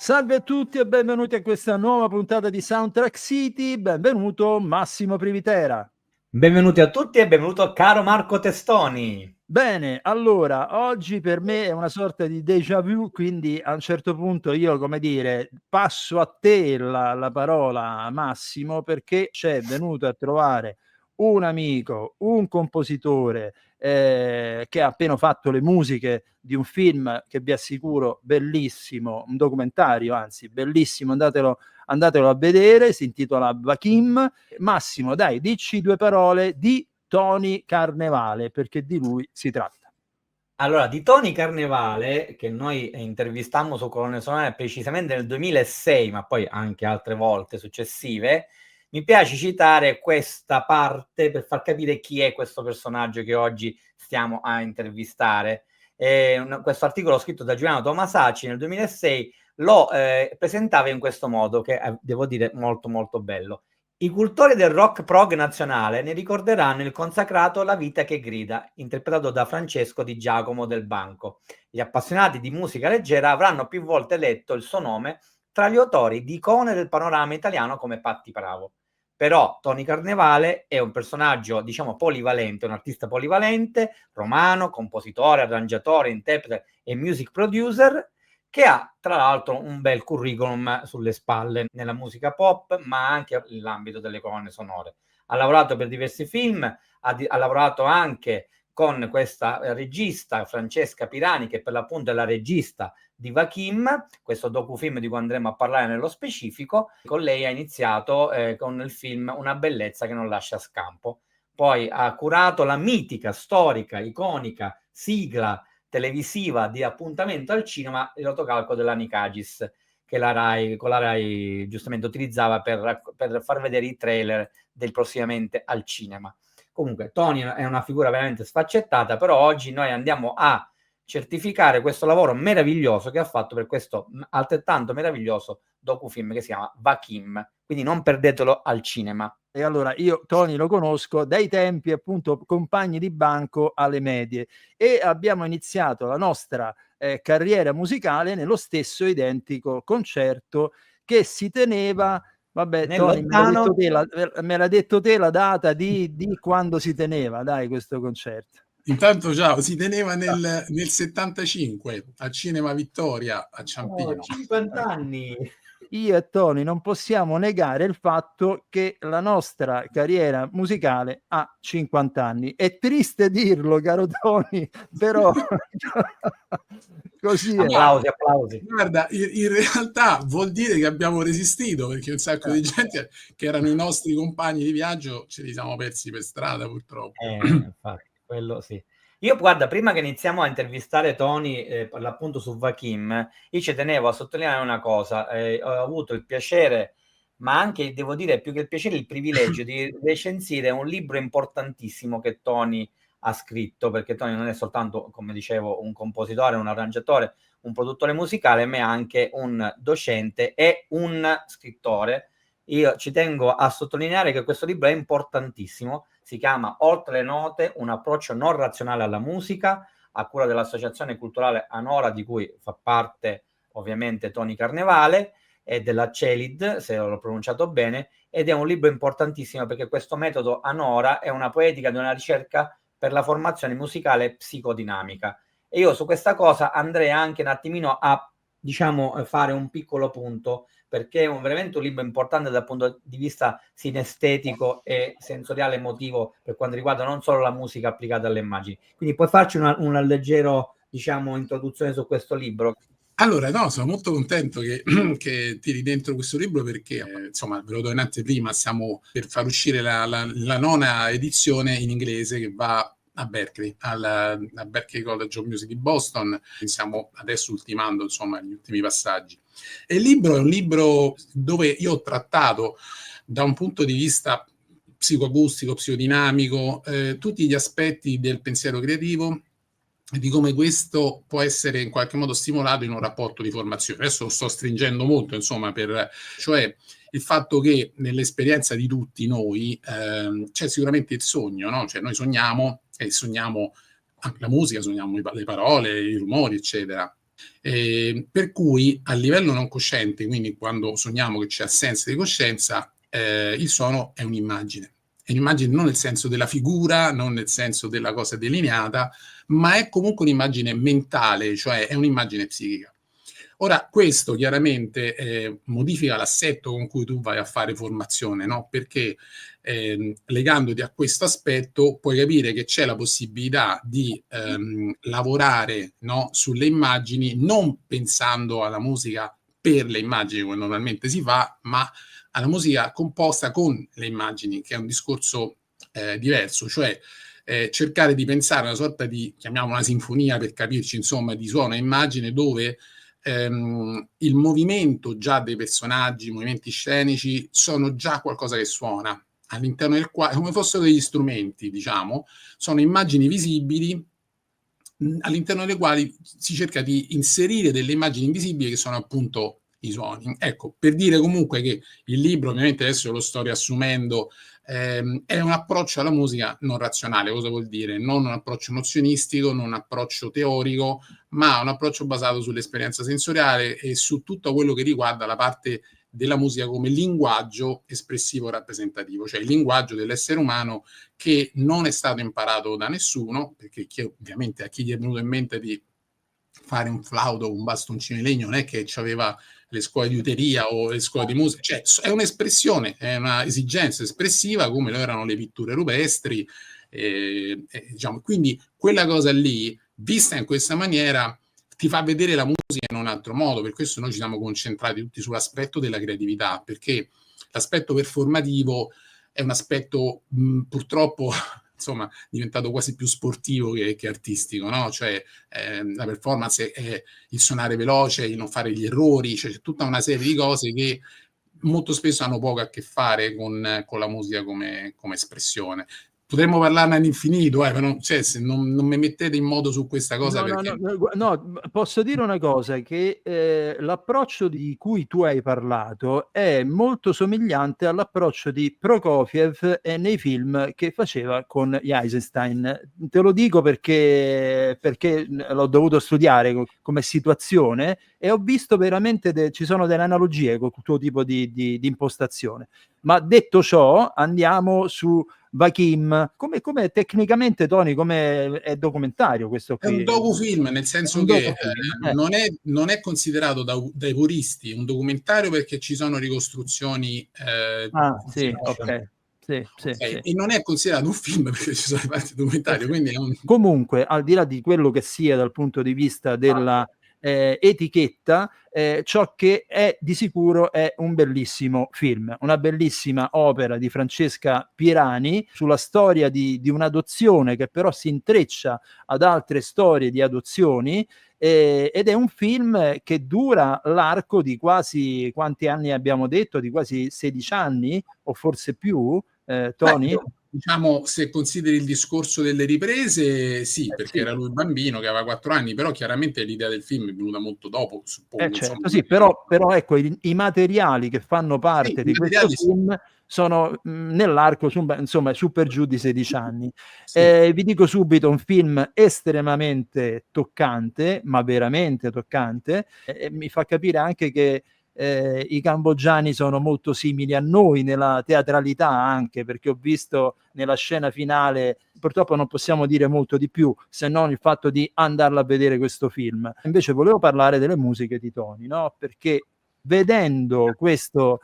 Salve a tutti e benvenuti a questa nuova puntata di Soundtrack City. Benvenuto Massimo Privitera. Benvenuti a tutti e benvenuto caro Marco Testoni. Bene, allora, oggi per me è una sorta di déjà vu, quindi a un certo punto io, come dire, passo a te la parola, Massimo, perché c'è venuto a trovare un amico, un compositore che ha appena fatto le musiche di un film che vi assicuro bellissimo, un documentario, anzi bellissimo, andatelo a vedere, si intitola Vakim. Massimo, dai, dici due parole di Tony Carnevale, perché di lui si tratta. Allora, di Tony Carnevale, che noi intervistammo su Colonne Sonore precisamente nel 2006, ma poi anche altre volte successive, mi piace citare questa parte per far capire chi è questo personaggio che oggi stiamo a intervistare. Questo articolo scritto da Giuliano Tomasacci nel 2006 lo presentava in questo modo, che devo dire molto molto bello. I cultori del rock prog nazionale ne ricorderanno il consacrato La vita che grida, interpretato da Francesco Di Giacomo del Banco. Gli appassionati di musica leggera avranno più volte letto il suo nome tra gli autori di icone del panorama italiano come Patti Bravo. Però Tony Carnevale è un personaggio, diciamo, polivalente, un artista polivalente, romano, compositore, arrangiatore, interprete e music producer, che ha tra l'altro un bel curriculum sulle spalle nella musica pop, ma anche nell'ambito delle colonne sonore. Ha lavorato per diversi film, ha lavorato anche con questa regista Francesca Pirani, che per l'appunto è la regista di Vakim, questo docufilm di cui andremo a parlare nello specifico. Con lei ha iniziato con il film Una bellezza che non lascia scampo. Poi ha curato la mitica, storica, iconica sigla televisiva di Appuntamento al cinema, il rotocalco della Nicagis, che con la Rai giustamente utilizzava per far vedere i trailer del prossimamente al cinema. Comunque Tony è una figura veramente sfaccettata, però oggi noi andiamo a certificare questo lavoro meraviglioso che ha fatto per questo altrettanto meraviglioso docufilm che si chiama Vakim, quindi non perdetelo al cinema. E allora io Tony lo conosco dai tempi appunto compagni di banco alle medie e abbiamo iniziato la nostra carriera musicale nello stesso identico concerto che si teneva. Vabbè, Nel Tony, lontano me l'ha detto te la data di quando si teneva, dai, questo concerto. Intanto ciao, si teneva nel 75 al Cinema Vittoria a Ciampino. 50 anni. Io e Tony non possiamo negare il fatto che la nostra carriera musicale ha 50 anni. È triste dirlo, caro Tony, però così è. Applausi. Guarda, in realtà vuol dire che abbiamo resistito, perché un sacco di gente che erano i nostri compagni di viaggio ce li siamo persi per strada, purtroppo. Infatti, quello sì. Io guarda, prima che iniziamo a intervistare Tony per l'appunto su Vakim, io ci tenevo a sottolineare una cosa. Ho avuto il piacere, ma anche, devo dire, più che il piacere, il privilegio di recensire un libro importantissimo che Tony ha scritto, perché Tony non è soltanto, come dicevo, un compositore, un arrangiatore, un produttore musicale, ma è anche un docente e un scrittore. Io ci tengo a sottolineare che questo libro è importantissimo, si chiama Oltre le note, un approccio non razionale alla musica, a cura dell'Associazione Culturale Anora, di cui fa parte ovviamente Tony Carnevale, e della CELID, se l'ho pronunciato bene, ed è un libro importantissimo perché questo metodo Anora è una poetica di una ricerca per la formazione musicale psicodinamica. E io su questa cosa andrei anche un attimino a, diciamo, fare un piccolo punto, perché è veramente un libro importante dal punto di vista sinestetico e sensoriale emotivo per quanto riguarda non solo la musica applicata alle immagini. Quindi puoi farci una leggero, diciamo, introduzione su questo libro? Allora, no, sono molto contento che tiri dentro questo libro perché, insomma, ve lo do in anteprima, stiamo per far uscire la nona edizione in inglese che va a Berkeley, al Berklee College of Music di Boston. Stiamo adesso ultimando, insomma, gli ultimi passaggi. E il libro è un libro dove io ho trattato da un punto di vista psicoacustico, psicodinamico, tutti gli aspetti del pensiero creativo, di come questo può essere in qualche modo stimolato in un rapporto di formazione. Adesso lo sto stringendo molto, insomma, cioè il fatto che nell'esperienza di tutti noi c'è sicuramente il sogno, no? Cioè noi sogniamo e sogniamo anche la musica, sogniamo le parole, i rumori, eccetera. Per cui a livello non cosciente, quindi quando sogniamo che c'è assenza di coscienza, il suono è un'immagine. È un'immagine non nel senso della figura, non nel senso della cosa delineata, ma è comunque un'immagine mentale, cioè è un'immagine psichica. Ora, questo chiaramente modifica l'assetto con cui tu vai a fare formazione, no? Perché legandoti a questo aspetto puoi capire che c'è la possibilità di lavorare, no, sulle immagini, non pensando alla musica per le immagini come normalmente si fa, ma alla musica composta con le immagini, che è un discorso diverso, cioè cercare di pensare a una sorta di, chiamiamola una sinfonia per capirci, insomma, di suono e immagine dove il movimento già dei personaggi, i movimenti scenici sono già qualcosa che suona all'interno del quale, come fossero degli strumenti, diciamo, sono immagini visibili all'interno delle quali si cerca di inserire delle immagini invisibili che sono appunto i suoni. Ecco, per dire comunque che il libro, ovviamente adesso lo sto riassumendo, è un approccio alla musica non razionale. Cosa vuol dire? Non un approccio nozionistico, non un approccio teorico, ma un approccio basato sull'esperienza sensoriale e su tutto quello che riguarda la parte della musica come linguaggio espressivo rappresentativo, cioè il linguaggio dell'essere umano che non è stato imparato da nessuno, perché ovviamente a chi gli è venuto in mente di fare un flauto o un bastoncino di legno non è che aveva le scuole di uteria o le scuole di musica, cioè è un'espressione, è una esigenza espressiva come lo erano le pitture rupestri, diciamo. Quindi quella cosa lì, vista in questa maniera, ti fa vedere la musica in un altro modo. Per questo noi ci siamo concentrati tutti sull'aspetto della creatività, perché l'aspetto performativo è un aspetto purtroppo insomma diventato quasi più sportivo che artistico, no? Cioè la performance è il suonare veloce, il non fare gli errori, cioè c'è tutta una serie di cose che molto spesso hanno poco a che fare con la musica come espressione. Potremmo parlarne all'infinito, però cioè, se non mi mettete in modo su questa cosa perché... No, posso dire una cosa, che l'approccio di cui tu hai parlato è molto somigliante all'approccio di Prokofiev nei film che faceva con gli Eisenstein. Te lo dico perché l'ho dovuto studiare come situazione e ho visto veramente ci sono delle analogie con il tuo tipo di impostazione. Ma detto ciò, andiamo su Vakim. Come tecnicamente, Tony, come è documentario questo qui? È un docufilm, nel senso che non è considerato dai puristi un documentario perché ci sono ricostruzioni sì, ok. Sì. E non è considerato un film perché ci sono le parti documentarie, quindi comunque, al di là di quello che sia dal punto di vista della etichetta, ciò che è di sicuro è un bellissimo film, una bellissima opera di Francesca Pirani sulla storia di un'adozione che però si intreccia ad altre storie di adozioni, ed è un film che dura l'arco di quasi, quanti anni abbiamo detto, di quasi 16 anni o forse più, Tony? Diciamo, se consideri il discorso delle riprese, sì, perché sì. era lui bambino che aveva 4 anni, però chiaramente l'idea del film è venuta molto dopo, suppongo. Certo, sì, però ecco, i materiali che fanno parte di questo film sono nell'arco, insomma, su per giù di 16 anni. Vi dico subito, un film estremamente toccante, ma veramente toccante, e mi fa capire anche che i cambogiani sono molto simili a noi nella teatralità, anche perché ho visto nella scena finale, purtroppo non possiamo dire molto di più se non il fatto di andarla a vedere questo film. Invece volevo parlare delle musiche di Tony, no? Perché vedendo questo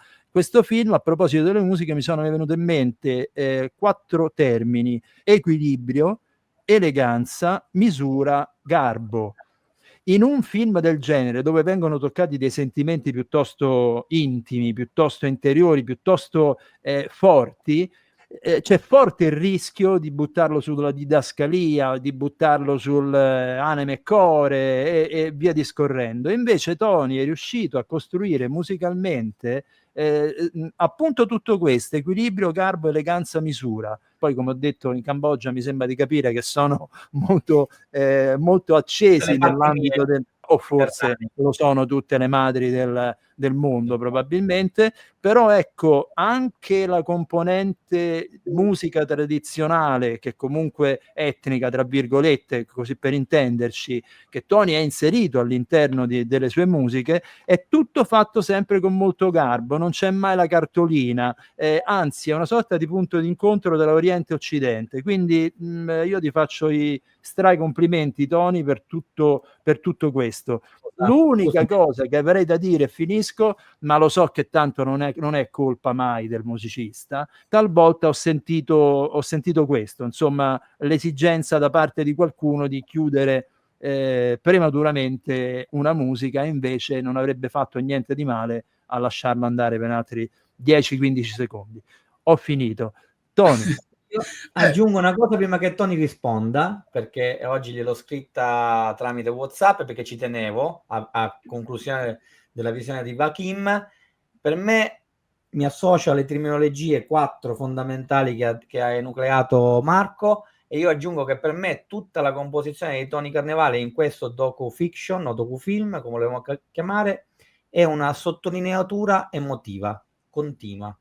film, a proposito delle musiche, mi sono venute in mente 4 termini: equilibrio, eleganza, misura, garbo. In un film del genere, dove vengono toccati dei sentimenti piuttosto intimi, piuttosto interiori, piuttosto forti, c'è forte il rischio di buttarlo sulla didascalia, di buttarlo sul anime e core e via discorrendo. Invece Tony è riuscito a costruire musicalmente appunto tutto questo: equilibrio, garbo, eleganza, misura. Poi, come ho detto, in Cambogia mi sembra di capire che sono molto accesi nell'ambito o forse lo sono tutte le madri del mondo probabilmente, però ecco, anche la componente musica tradizionale, che comunque etnica, tra virgolette, così per intenderci, che Tony ha inserito all'interno delle sue musiche, è tutto fatto sempre con molto garbo, non c'è mai la cartolina, anzi è una sorta di punto d'incontro tra Oriente e Occidente, quindi io ti faccio i complimenti, Tony, per tutto questo. L'unica cosa che avrei da dire, finisco, ma lo so che tanto non è colpa mai del musicista, talvolta ho sentito questo, insomma, l'esigenza da parte di qualcuno di chiudere prematuramente una musica, e invece non avrebbe fatto niente di male a lasciarla andare per altri 10-15 secondi. Ho finito. Tony. Aggiungo una cosa prima che Tony risponda, perché oggi gliel'ho scritta tramite WhatsApp, perché ci tenevo a conclusione della visione di Vakim. Per me mi associo alle terminologie 4 fondamentali che ha enucleato Marco, e io aggiungo che per me tutta la composizione di Tony Carnevale in questo docu-fiction o docufilm, come lo vogliamo chiamare, è una sottolineatura emotiva continua.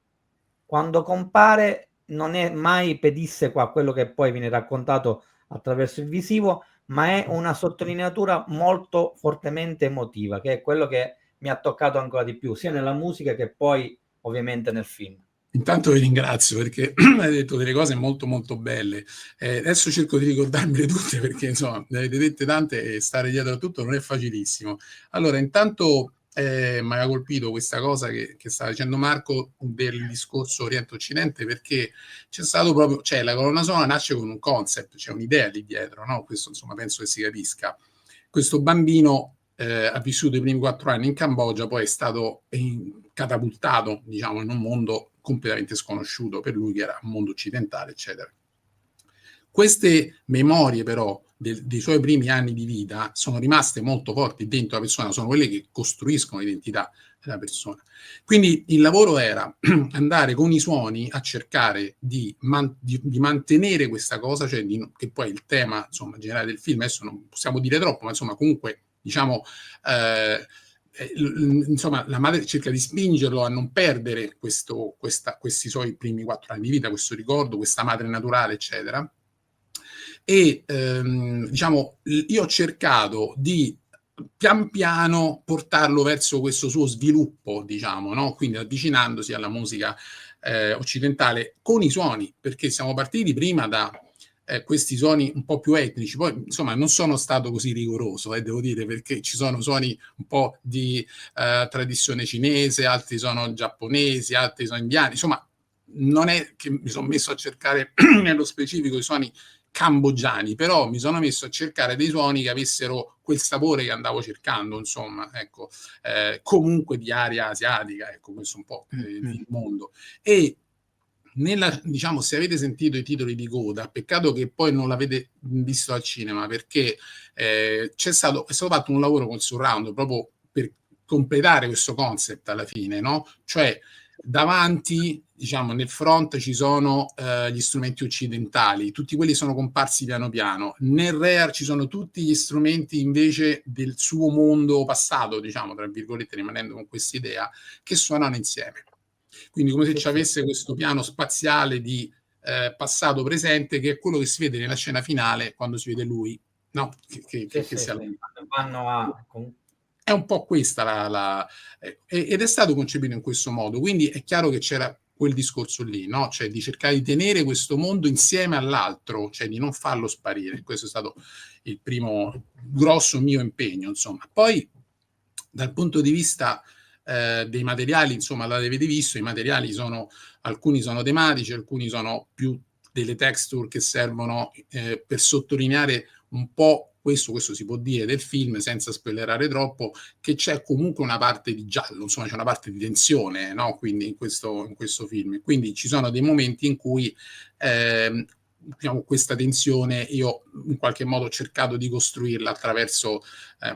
Quando compare non è mai pedissequa quello che poi viene raccontato attraverso il visivo, ma è una sottolineatura molto fortemente emotiva, che è quello che mi ha toccato ancora di più, sia nella musica che poi ovviamente nel film. Intanto vi ringrazio perché hai detto delle cose molto molto belle. Adesso cerco di ricordarmele tutte perché insomma ne avete dette tante e stare dietro a tutto non è facilissimo. Allora, intanto mi ha colpito questa cosa che stava dicendo Marco del discorso Oriente-Occidente, perché c'è stato proprio, cioè la colonna sonora nasce con un concept, c'è un'idea lì dietro, no? Questo insomma penso che si capisca. Questo bambino ha vissuto i primi 4 anni in Cambogia, poi è stato catapultato, diciamo, in un mondo completamente sconosciuto per lui, che era un mondo occidentale, eccetera. Queste memorie però dei suoi primi anni di vita sono rimaste molto forti dentro la persona, sono quelle che costruiscono l'identità della persona. Quindi il lavoro era andare con i suoni a cercare di mantenere questa cosa, cioè che poi il tema insomma generale del film, adesso non possiamo dire troppo, ma insomma comunque diciamo insomma la madre cerca di spingerlo a non perdere questi suoi primi 4 anni di vita, questo ricordo, questa madre naturale, eccetera. E diciamo io ho cercato di pian piano portarlo verso questo suo sviluppo, diciamo, no? Quindi avvicinandosi alla musica occidentale con i suoni, perché siamo partiti prima da questi suoni un po' più etnici, poi insomma non sono stato così rigoroso, devo dire, perché ci sono suoni un po' di tradizione cinese, altri sono giapponesi, altri sono indiani, insomma non è che mi sono messo a cercare nello specifico i suoni cambogiani, però mi sono messo a cercare dei suoni che avessero quel sapore che andavo cercando, insomma, ecco, comunque di area asiatica, ecco, questo è un po' il mondo. E diciamo, se avete sentito i titoli di coda, peccato che poi non l'avete visto al cinema, perché è stato fatto un lavoro con surround proprio per completare questo concept alla fine, no? Cioè davanti, diciamo, nel front ci sono gli strumenti occidentali, tutti quelli sono comparsi piano piano. Nel rear ci sono tutti gli strumenti invece del suo mondo passato, diciamo, tra virgolette, rimanendo con questa idea, che suonano insieme. Quindi come se ci avesse questo piano spaziale di passato presente, che è quello che si vede nella scena finale quando si vede lui, no? Che si vanno a... È un po' questa ed è stato concepito in questo modo, quindi è chiaro che c'era quel discorso lì, no? Cioè di cercare di tenere questo mondo insieme all'altro, cioè di non farlo sparire. Questo è stato il primo grosso mio impegno, insomma. Poi dal punto di vista dei materiali, insomma, l'avete visto, i materiali alcuni sono tematici, alcuni sono più delle texture che servono per sottolineare un po' questo si può dire del film senza spoilerare troppo, che c'è comunque una parte di giallo, insomma c'è una parte di tensione, no? Quindi in questo film, quindi ci sono dei momenti in cui diciamo, questa tensione io in qualche modo ho cercato di costruirla attraverso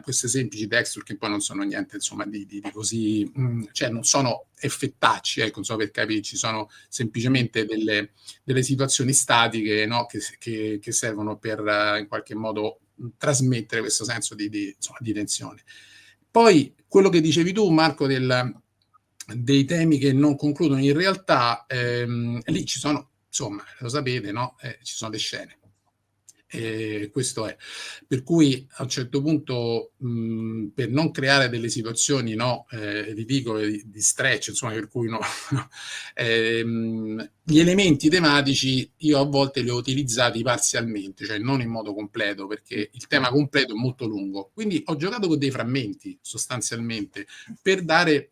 queste semplici texture che poi non sono niente insomma di così, cioè non sono effettacci, ecco, insomma, per capirci, sono semplicemente delle situazioni statiche, no? che servono per in qualche modo trasmettere questo senso insomma, di tensione. Poi quello che dicevi tu, Marco, dei temi che non concludono, in realtà lì ci sono, insomma, lo sapete, no? Ci sono le scene. Questo è, per cui a un certo punto per non creare delle situazioni ridicole di stretch, insomma, per cui gli elementi tematici io a volte li ho utilizzati parzialmente, cioè non in modo completo, perché il tema completo è molto lungo, quindi ho giocato con dei frammenti sostanzialmente per dare,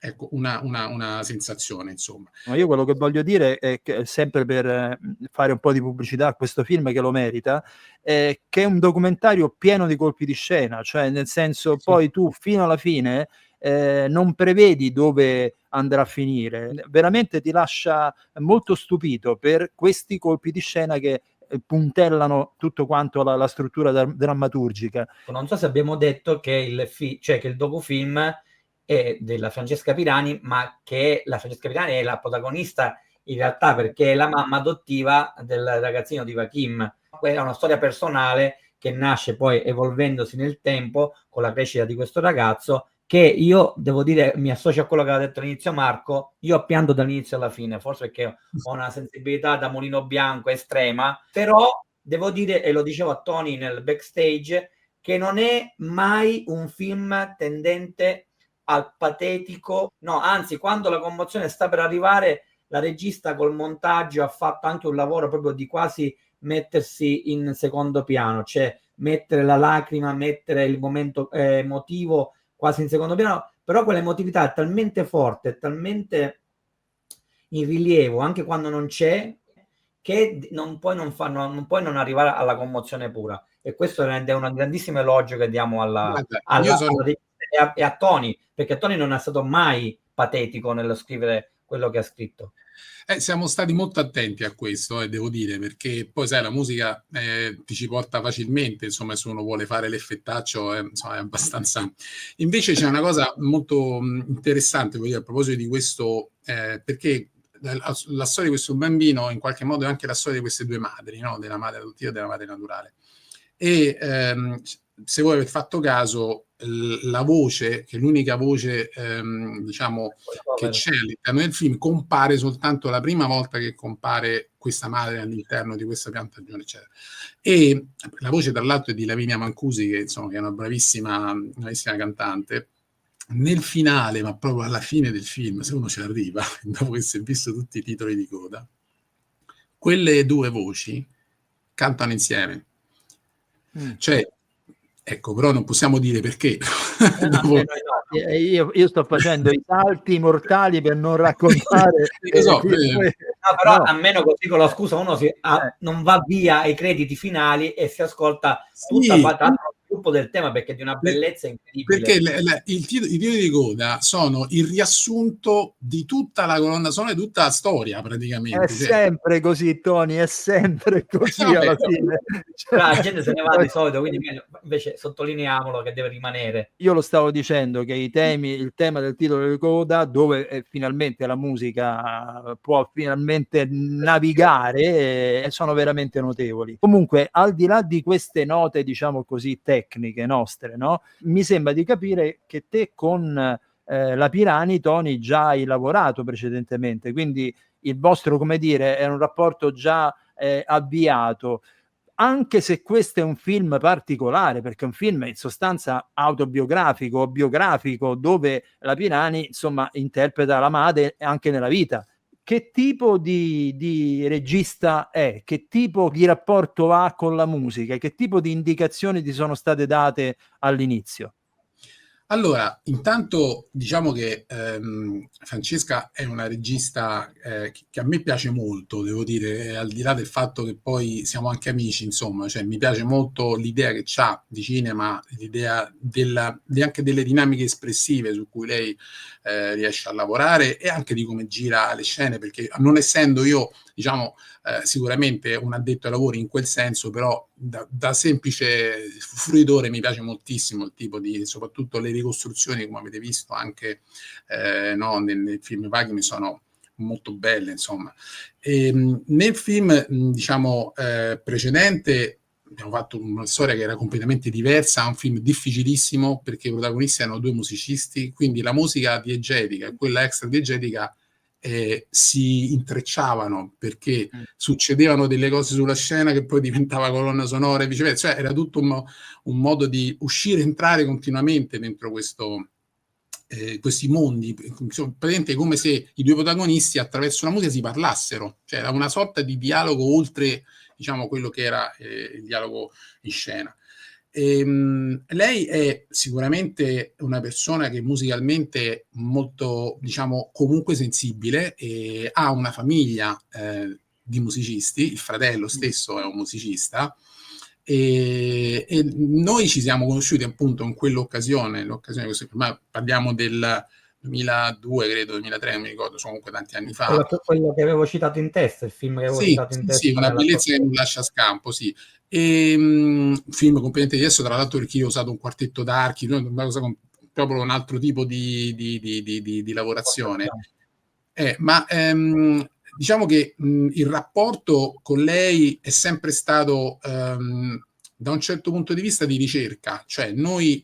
ecco, una sensazione, insomma. Ma io quello che voglio dire è che, sempre per fare un po' di pubblicità a questo film che lo merita, che è un documentario pieno di colpi di scena, cioè nel senso, Sì. poi tu fino alla fine non prevedi dove andrà a finire, veramente ti lascia molto stupito per questi colpi di scena che puntellano tutto quanto la struttura drammaturgica. Non so se abbiamo detto che che il docufilm è della Francesca Pirani, ma che la Francesca Pirani è la protagonista in realtà, perché è la mamma adottiva del ragazzino di Vakim. È una storia personale che nasce poi evolvendosi nel tempo con la crescita di questo ragazzo, che io devo dire, mi associo a quello che aveva detto all'inizio Marco. Io ho pianto dall'inizio alla fine, forse perché ho una sensibilità da mulino bianco estrema, però devo dire, e lo dicevo a Tony nel backstage, che non è mai un film tendente al patetico, no, anzi, quando la commozione sta per arrivare, la regista col montaggio ha fatto anche un lavoro proprio di quasi mettersi in secondo piano, cioè mettere la lacrima, mettere il momento emotivo quasi in secondo piano, però quell'emotività è talmente forte, talmente in rilievo, anche quando non c'è, che non puoi non arrivare alla commozione pura. E questo rende un grandissimo elogio che diamo e a Tony, perché Tony non è stato mai patetico nello scrivere quello che ha scritto. Siamo stati molto attenti a questo, devo dire, perché poi sai, la musica ti ci porta facilmente, insomma, se uno vuole fare l'effettaccio, insomma, è abbastanza. Invece c'è una cosa molto interessante, voglio dire, a proposito di questo, perché la storia di questo bambino in qualche modo è anche la storia di queste due madri, no? Della madre adottiva e della madre naturale. E se voi avete fatto caso, la voce, che è l'unica voce diciamo che c'è all'interno del film, compare soltanto la prima volta che compare questa madre all'interno di questa piantagione, eccetera. E la voce, tra l'altro, è di Lavinia Mancusi, che insomma che è una bravissima cantante. Nel finale, ma proprio alla fine del film, se uno ci arriva, dopo che si è visto tutti i titoli di coda, quelle due voci cantano insieme. Cioè, ecco, però non possiamo dire perché. Io sto facendo i salti mortali per non raccontare. Però almeno così, con la scusa, uno non va via ai crediti finali e si ascolta tutta lo sviluppo del tema, perché è di una bellezza incredibile. Perché i titoli di coda sono il riassunto di tutta la colonna sonora, di tutta la storia praticamente. È sempre così, Tony, è sempre così alla fine. La gente se ne va di solito, quindi invece sottolineiamolo che deve rimanere. Io lo stavo dicendo che il tema del titolo di coda, dove finalmente la musica può finalmente navigare, sono veramente notevoli. Comunque, al di là di queste note, diciamo così, tecniche nostre, no? Mi sembra di capire che te con la Pirani, Tony, già hai lavorato precedentemente, quindi il vostro, come dire, è un rapporto già avviato. Anche se questo è un film particolare, perché è un film in sostanza autobiografico o biografico, dove la Pirani, insomma, interpreta la madre anche nella vita. Che tipo di regista è? Che tipo di rapporto ha con la musica? Che tipo di indicazioni ti sono state date all'inizio? Allora, intanto diciamo che Francesca è una regista che a me piace molto, devo dire, al di là del fatto che poi siamo anche amici, insomma, cioè mi piace molto l'idea che c'ha di cinema, l'idea anche delle dinamiche espressive su cui lei riesce a lavorare e anche di come gira le scene, perché non essendo io, diciamo, sicuramente un addetto ai lavori in quel senso, però da semplice fruitore mi piace moltissimo il tipo di, soprattutto le ricostruzioni, come avete visto anche nel film Vakim, sono molto belle, insomma. Nel film, diciamo, precedente, abbiamo fatto una storia che era completamente diversa, un film difficilissimo perché i protagonisti erano 2 musicisti, quindi la musica diegetica e quella extra diegetica si intrecciavano perché succedevano delle cose sulla scena che poi diventava colonna sonora e viceversa, cioè era tutto un modo di uscire e entrare continuamente dentro questi mondi, praticamente come se i 2 protagonisti attraverso la musica si parlassero, cioè era una sorta di dialogo oltre, diciamo, quello che era il dialogo in scena. Lei è sicuramente una persona che musicalmente molto, diciamo, comunque sensibile, e ha una famiglia di musicisti, il fratello stesso è un musicista, e noi ci siamo conosciuti appunto in quell'occasione, l'occasione, ma parliamo del 2002, credo, 2003, non mi ricordo, sono comunque tanti anni fa. Quello che avevo citato in testa, il film che avevo citato in testa. Sì, Una bellezza che non lascia scampo, sì. Film completamente diverso, tra l'altro, perché io ho usato un quartetto d'archi, una cosa proprio un altro tipo di lavorazione. Diciamo che il rapporto con lei è sempre stato, da un certo punto di vista, di ricerca. Cioè noi,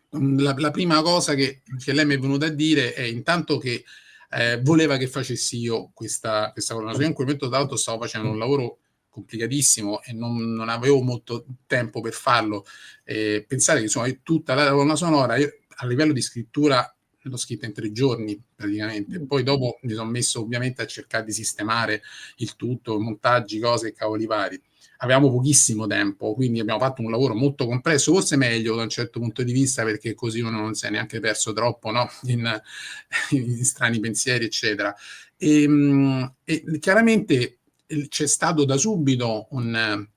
la prima cosa che lei mi è venuta a dire è intanto che voleva che facessi io questa colonna sonora. Io in quel momento, tra l'altro, stavo facendo un lavoro complicatissimo e non avevo molto tempo per farlo. Pensare che insomma tutta la colonna sonora, io, a livello di scrittura, l'ho scritta in 3 giorni praticamente. Poi dopo mi sono messo ovviamente a cercare di sistemare il tutto, montaggi, cose e cavoli vari. Avevamo pochissimo tempo, quindi abbiamo fatto un lavoro molto complesso, forse meglio da un certo punto di vista, perché così uno non si è neanche perso troppo, no? in strani pensieri, eccetera. E chiaramente c'è stato da subito una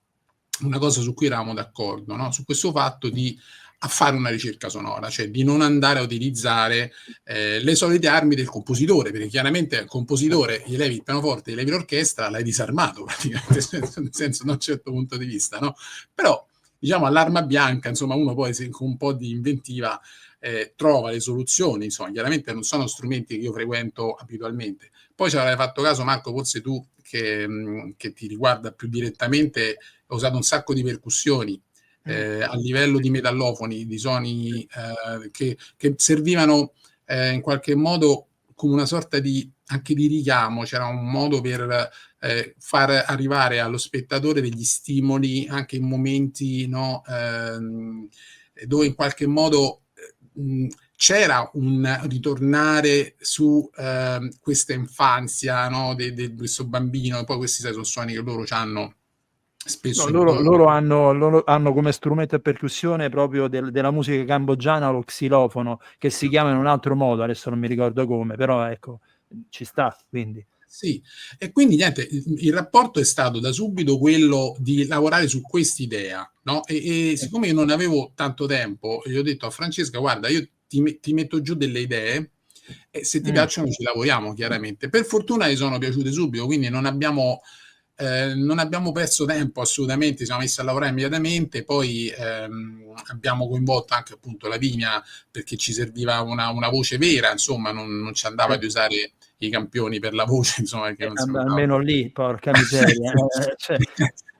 cosa su cui eravamo d'accordo, no? Su questo fatto di fare una ricerca sonora, cioè di non andare a utilizzare le solite armi del compositore, perché chiaramente il compositore gli levi il pianoforte, gli levi l'orchestra, l'hai disarmato praticamente, nel senso, da un certo punto di vista, no? Però, diciamo, all'arma bianca, insomma, uno poi con un po' di inventiva trova le soluzioni, insomma, chiaramente non sono strumenti che io frequento abitualmente. Poi ci avrai fatto caso, Marco, forse tu, che ti riguarda più direttamente, ho usato un sacco di percussioni a livello di metallofoni, di suoni che servivano in qualche modo come una sorta di anche di richiamo. C'era un modo per far arrivare allo spettatore degli stimoli anche in momenti, no, dove in qualche modo c'era un ritornare su questa infanzia, no, di questo bambino, e poi questi, sai, sono suoni che loro hanno spesso. No, loro hanno come strumento a percussione proprio della musica cambogiana lo xilofono, che si chiama in un altro modo, adesso non mi ricordo come, però ecco, ci sta, quindi. Sì, e quindi niente, il rapporto è stato da subito quello di lavorare su quest'idea, no? E siccome io non avevo tanto tempo, gli ho detto a Francesca: guarda, io ti metto giù delle idee e se ti piacciono ci lavoriamo, chiaramente. Per fortuna gli sono piaciute subito, quindi non abbiamo perso tempo assolutamente, ci siamo messi a lavorare immediatamente. Poi abbiamo coinvolto anche appunto Lavinia, perché ci serviva una voce vera, insomma, non ci andava di usare i campioni per la voce, insomma, perché non almeno lì, porca miseria. Cioè.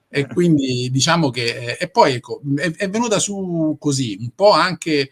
E quindi diciamo che e poi ecco, è venuta su così un po' anche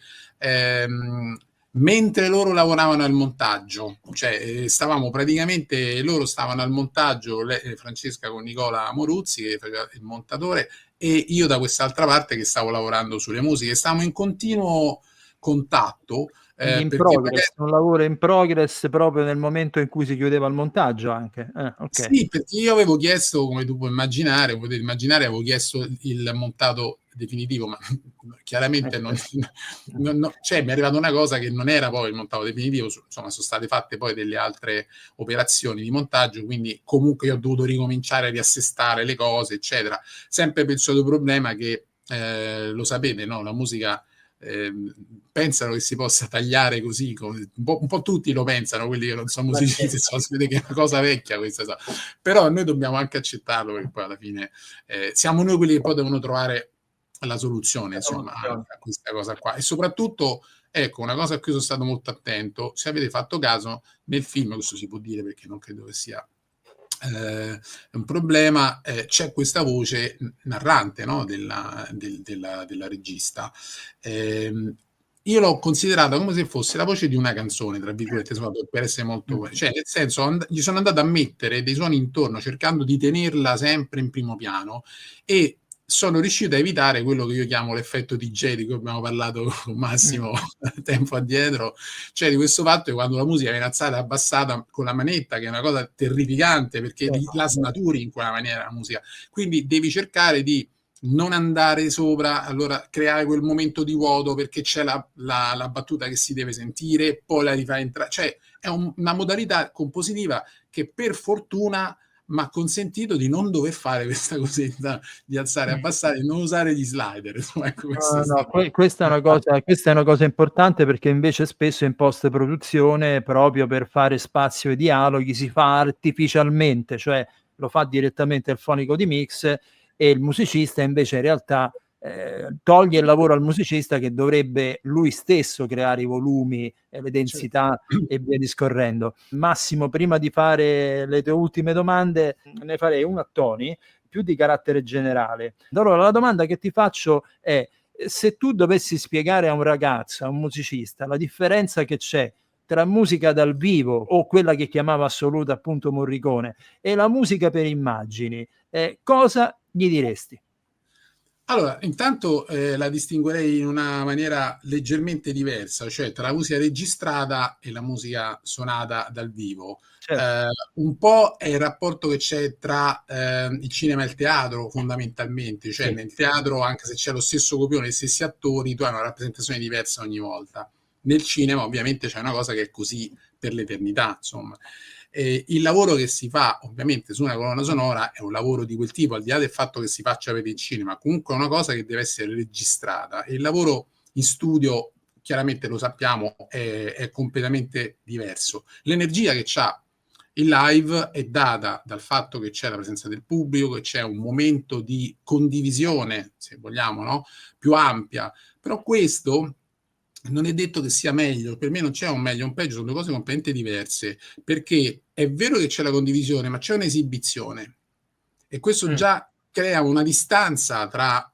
mentre loro lavoravano al montaggio, cioè stavamo praticamente, loro stavano al montaggio, Francesca con Nicola Moruzzi che faceva il montatore, e io da quest'altra parte che stavo lavorando sulle musiche. Stavamo in continuo contatto. In progress, un lavoro in progress proprio nel momento in cui si chiudeva il montaggio anche. Okay. Sì, perché io avevo chiesto, come tu puoi immaginare, potete immaginare, avevo chiesto il montato definitivo, ma chiaramente cioè mi è arrivata una cosa che non era poi il montato definitivo, insomma sono state fatte poi delle altre operazioni di montaggio, quindi comunque io ho dovuto ricominciare a riassestare le cose, eccetera, sempre per il solito problema che lo sapete, no? La musica pensano che si possa tagliare così, un po' tutti lo pensano, quelli che non sono musicisti, si vede che è una cosa vecchia questa, però noi dobbiamo anche accettarlo, perché poi alla fine siamo noi quelli che poi devono trovare la soluzione, insomma, a questa cosa qua. E soprattutto, ecco, una cosa a cui sono stato molto attento, se avete fatto caso, nel film, questo si può dire perché non credo che sia è un problema, c'è questa voce narrante, no, della regista. Io l'ho considerata come se fosse la voce di una canzone, tra virgolette, per essere molto... Cioè, nel senso, gli sono andato a mettere dei suoni intorno, cercando di tenerla sempre in primo piano, e sono riuscito a evitare quello che io chiamo l'effetto DJ, di cui abbiamo parlato con Massimo tempo addietro, cioè di questo fatto che quando la musica viene alzata e abbassata con la manetta, che è una cosa terrificante, perché la snaturi in quella maniera la musica, quindi devi cercare di non andare sopra, allora creare quel momento di vuoto perché c'è la battuta che si deve sentire, poi la rifai entrare, cioè è una modalità compositiva che per fortuna mi ha consentito di non dover fare questa cosetta di alzare e abbassare e non usare gli slider. Ecco, questa è una cosa importante, perché invece spesso in post produzione, proprio per fare spazio ai dialoghi, si fa artificialmente, cioè lo fa direttamente il fonico di mix, e il musicista invece in realtà toglie il lavoro al musicista, che dovrebbe lui stesso creare i volumi e le densità e via discorrendo. Massimo, prima di fare le tue ultime domande, ne farei una a Tony, più di carattere generale. Allora, la domanda che ti faccio è: se tu dovessi spiegare a un ragazzo, a un musicista, la differenza che c'è tra musica dal vivo, o quella che chiamava assoluta appunto Morricone, e la musica per immagini, cosa gli diresti? Allora, intanto la distinguerei in una maniera leggermente diversa, cioè tra la musica registrata e la musica suonata dal vivo. Certo. Un po' è il rapporto che c'è tra il cinema e il teatro, fondamentalmente, cioè nel teatro, anche se c'è lo stesso copione, gli stessi attori, tu hai una rappresentazione diversa ogni volta. Nel cinema ovviamente c'è una cosa che è così per l'eternità, insomma. Il lavoro che si fa ovviamente su una colonna sonora è un lavoro di quel tipo, al di là del fatto che si faccia per il cinema, comunque è una cosa che deve essere registrata, e il lavoro in studio, chiaramente lo sappiamo, è completamente diverso. L'energia che c'ha il live è data dal fatto che c'è la presenza del pubblico, che c'è un momento di condivisione, se vogliamo, no? Più ampia, però questo non è detto che sia meglio. Per me non c'è un meglio o un peggio, sono due cose completamente diverse, perché è vero che c'è la condivisione, ma c'è un'esibizione, e questo già crea una distanza tra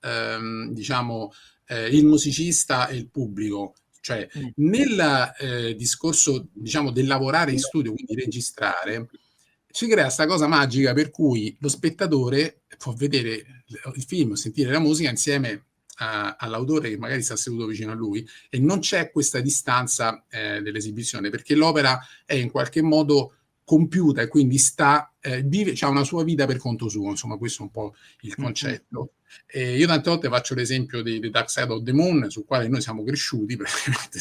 diciamo il musicista e il pubblico. Cioè nel discorso, diciamo, del lavorare in studio, quindi registrare, si crea questa cosa magica per cui lo spettatore può vedere il film, sentire la musica insieme all'autore che magari sta seduto vicino a lui, e non c'è questa distanza dell'esibizione, perché l'opera è in qualche modo compiuta e quindi vive, c'ha una sua vita per conto suo, insomma. Questo è un po' il concetto. Io tante volte faccio l'esempio di Dark Side of the Moon, sul quale noi siamo cresciuti praticamente,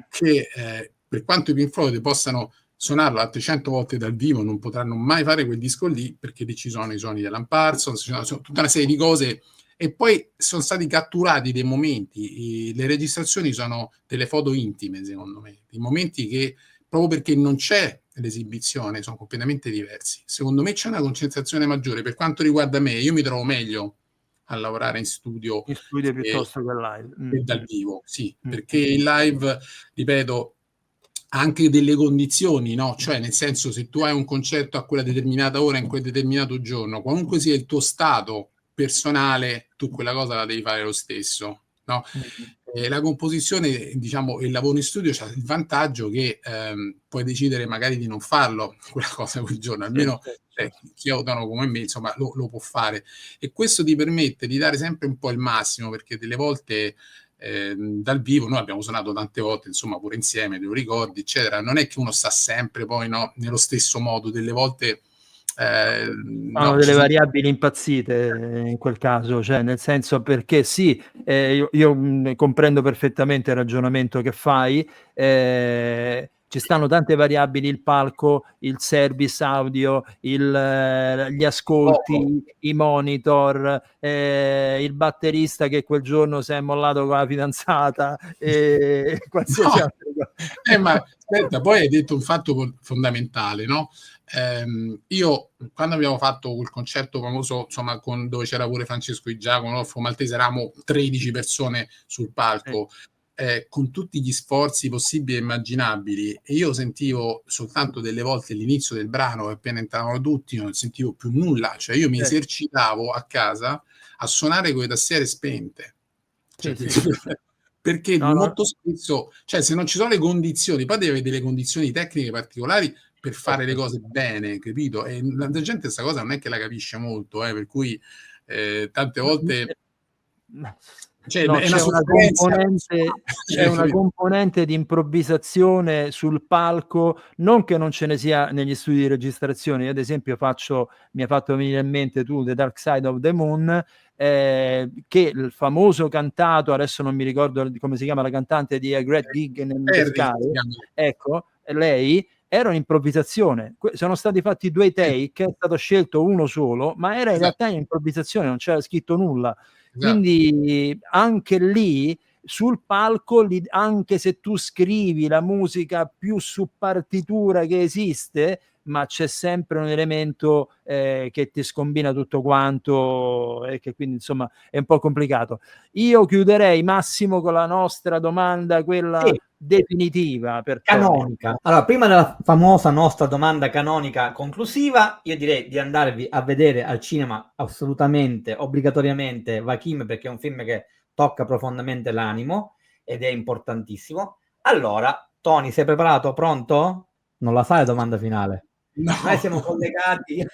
che per quanto i Pink Floyd possano suonarlo altre 100 volte dal vivo, non potranno mai fare quel disco lì, perché lì ci sono i suoni dell'Alan Parsons, ci sono tutta una serie di cose, e poi sono stati catturati dei momenti. Le registrazioni sono delle foto intime, secondo me, dei momenti che, proprio perché non c'è l'esibizione, sono completamente diversi. Secondo me c'è una concentrazione maggiore. Per quanto riguarda me, io mi trovo meglio a lavorare in studio piuttosto che live, e dal vivo, sì, perché il live, ripeto, ha anche delle condizioni, no? Cioè, nel senso, se tu hai un concerto a quella determinata ora, in quel determinato giorno, qualunque sia il tuo stato personale, tu quella cosa la devi fare lo stesso, no? La composizione, diciamo, il lavoro in studio c'ha il vantaggio che puoi decidere magari di non farlo quella cosa quel giorno, almeno chi è autonomo come me, insomma, lo può fare, e questo ti permette di dare sempre un po' il massimo, perché delle volte dal vivo noi abbiamo suonato tante volte, insomma, pure insieme, te lo ricordi, eccetera. Non è che uno sta sempre poi, no, nello stesso modo, delle volte sono delle variabili impazzite in quel caso, cioè nel senso, perché sì, io comprendo perfettamente il ragionamento che fai, ci stanno tante variabili: il palco, il service audio, gli ascolti, i monitor, il batterista che quel giorno si è mollato con la fidanzata, e qualsiasi altra cosa. Ma aspetta, poi hai detto un fatto fondamentale, no? Io, quando abbiamo fatto quel concerto famoso, insomma, dove c'era pure Francesco Di Giacomo, Maltese, eravamo 13 persone sul palco. con tutti gli sforzi possibili e immaginabili, e io sentivo soltanto delle volte l'inizio del brano e appena entravano tutti non sentivo più nulla, cioè io mi esercitavo a casa a suonare con le tastiere spente, cioè, perché molto spesso, cioè se non ci sono le condizioni, poi deve avere delle condizioni tecniche particolari per fare le cose bene, capito? E la gente questa cosa non è che la capisce molto, per cui tante volte c'è una componente di improvvisazione sul palco, non che non ce ne sia negli studi di registrazione. Io ad esempio mi ha fatto venire in mente The Dark Side of the Moon, che il famoso cantato, adesso non mi ricordo come si chiama la cantante di A Great Gig in the Sky, ecco, lei era un'improvvisazione, sono stati fatti 2 take, è stato scelto uno solo, ma era in realtà un'improvvisazione, non c'era scritto nulla. Quindi anche lì sul palco, anche se tu scrivi la musica più su partitura che esiste, ma c'è sempre un elemento che ti scombina tutto quanto e che quindi insomma è un po' complicato. Io chiuderei, Massimo, con la nostra domanda, quella definitiva, canonica. Allora, prima della famosa nostra domanda canonica conclusiva, io direi di andarvi a vedere al cinema assolutamente, obbligatoriamente Vakim, perché è un film che tocca profondamente l'animo ed è importantissimo. Allora, Tony, sei preparato? Pronto? Non la sai la domanda finale? No. Noi siamo collegati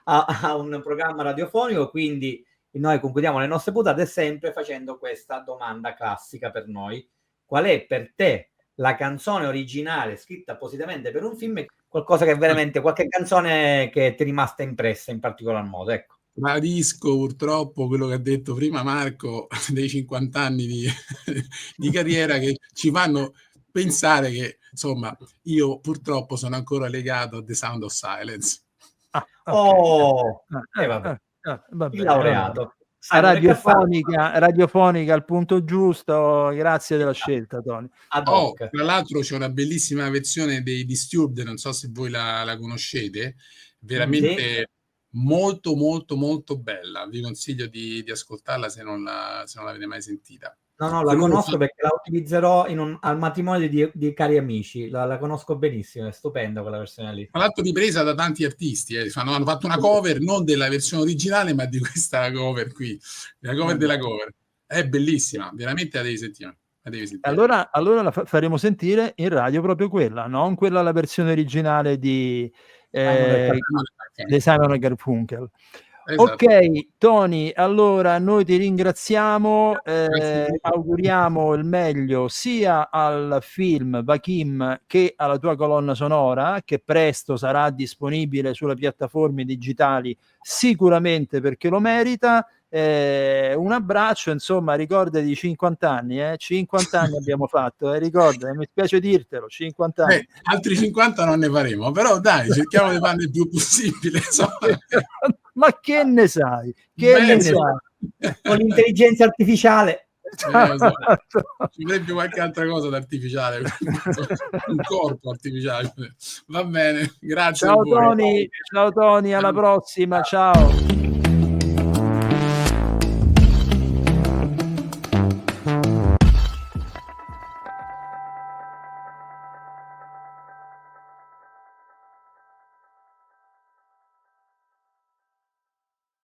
a un programma radiofonico, quindi noi concludiamo le nostre puntate sempre facendo questa domanda classica per noi. Qual è per te la canzone originale scritta appositamente per un film? Qualcosa che veramente, qualche canzone che ti è rimasta impressa in particolar modo, ecco. Tradisco purtroppo quello che ha detto prima Marco dei 50 anni di carriera che ci fanno pensare che, insomma, io purtroppo sono ancora legato a The Sound of Silence. Vabbè. Il laureato. Radiofonica al punto giusto, grazie della scelta, Tony. Tra l'altro c'è una bellissima versione dei Disturbed, non so se voi la conoscete, veramente molto molto molto bella, vi consiglio di ascoltarla se non l'avete mai sentita. No, la conosco perché la utilizzerò al matrimonio di cari amici, la conosco benissimo, è stupenda quella versione lì. Tra l'altro ripresa da tanti artisti, hanno fatto una cover non della versione originale ma di questa cover qui, la cover della cover, è bellissima, veramente la devi sentire. Allora la faremo sentire in radio proprio quella, non quella la versione originale di Simon & Garfunkel. Esatto. Ok, Tony, allora noi ti ringraziamo, auguriamo il meglio sia al film Vakim che alla tua colonna sonora, che presto sarà disponibile sulle piattaforme digitali, sicuramente perché lo merita. Un abbraccio, insomma, ricordati 50 anni, 50 anni abbiamo fatto, ricorda, mi spiace dirtelo, 50 anni. Altri 50 non ne faremo, però dai, cerchiamo di farne il più possibile, ma che ne sai? Ne sai? Con l'intelligenza artificiale ci vorrebbe qualche altra cosa d'artificiale, un corpo artificiale. Va bene, grazie. Ciao Tony, alla prossima, ciao.